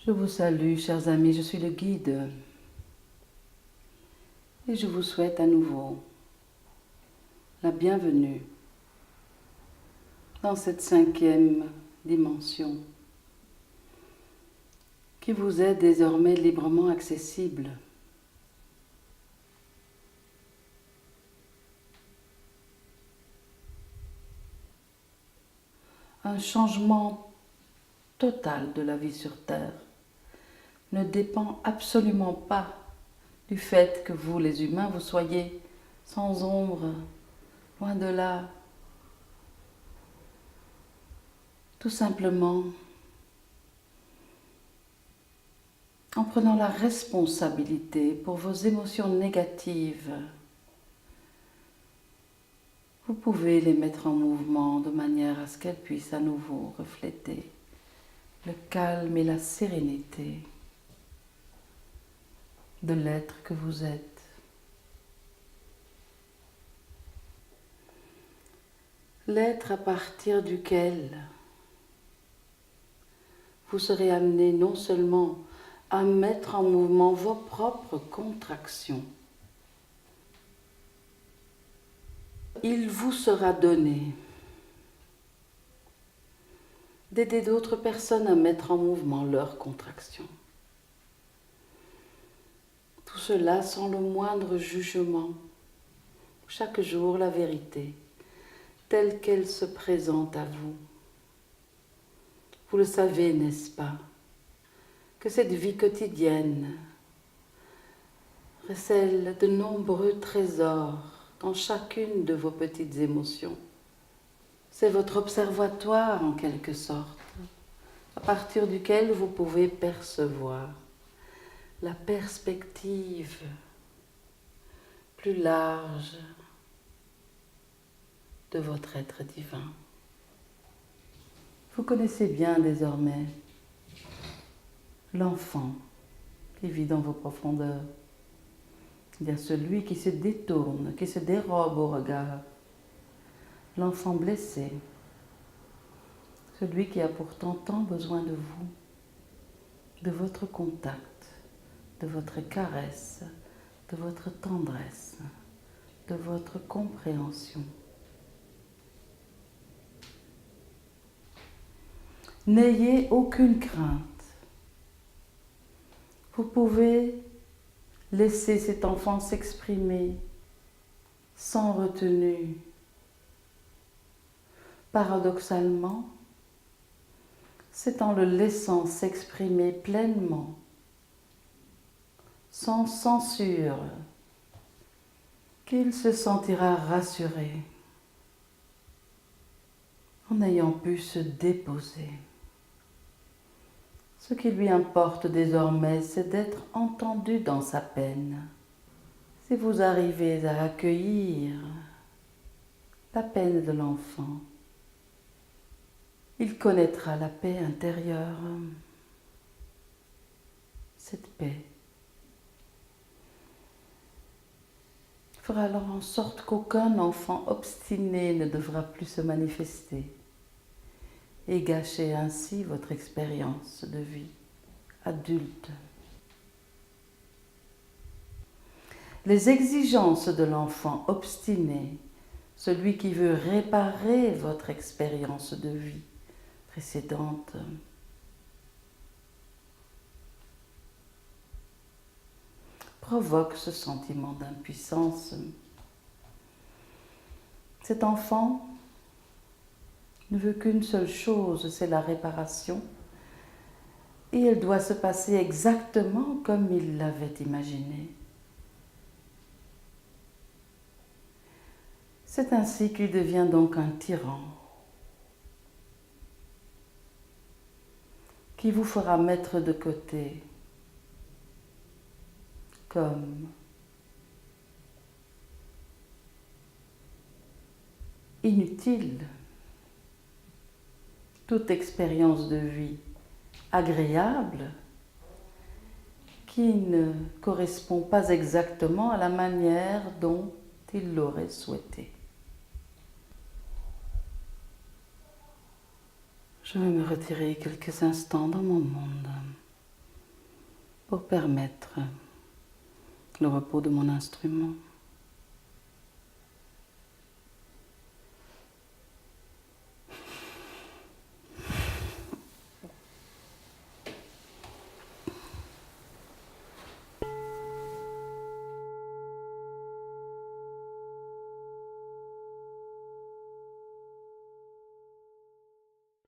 Je vous salue, chers amis, je suis le guide et je vous souhaite à nouveau la bienvenue dans cette 5e dimension qui vous est désormais librement accessible. Un changement total de la vie sur Terre ne dépend absolument pas du fait que vous, les humains, vous soyez sans ombre, loin de là. Tout simplement, en prenant la responsabilité pour vos émotions négatives, vous pouvez les mettre en mouvement de manière à ce qu'elles puissent à nouveau refléter le calme et la sérénité de l'être que vous êtes. L'être à partir duquel vous serez amené non seulement à mettre en mouvement vos propres contractions, il vous sera donné d'aider d'autres personnes à mettre en mouvement leurs contractions. Tout cela sans le moindre jugement. Chaque jour, la vérité, telle qu'elle se présente à vous. Vous le savez, n'est-ce pas, que cette vie quotidienne recèle de nombreux trésors dans chacune de vos petites émotions. C'est votre observatoire en quelque sorte, à partir duquel vous pouvez percevoir la perspective plus large de votre être divin. Vous connaissez bien désormais l'enfant qui vit dans vos profondeurs. Il y a celui qui se détourne, qui se dérobe au regard. L'enfant blessé, celui qui a pourtant tant besoin de vous, de votre contact, de votre caresse, de votre tendresse, de votre compréhension. N'ayez aucune crainte. Vous pouvez laisser cet enfant s'exprimer sans retenue. Paradoxalement, c'est en le laissant s'exprimer pleinement, sans censure, qu'il se sentira rassuré, en ayant pu se déposer. Ce qui lui importe désormais, c'est d'être entendu dans sa peine. Si vous arrivez à accueillir la peine de l'enfant, il connaîtra la paix intérieure. Cette paix fera alors en sorte qu'aucun enfant obstiné ne devra plus se manifester et gâcher ainsi votre expérience de vie adulte. Les exigences de l'enfant obstiné, celui qui veut réparer votre expérience de vie précédente, provoque ce sentiment d'impuissance. Cet enfant ne veut qu'une seule chose, c'est la réparation, et elle doit se passer exactement comme il l'avait imaginé. C'est ainsi qu'il devient donc un tyran, qui vous fera mettre de côté comme inutile toute expérience de vie agréable qui ne correspond pas exactement à la manière dont il l'aurait souhaité. Je vais me retirer quelques instants dans mon monde. pour permettre le repos de mon instrument.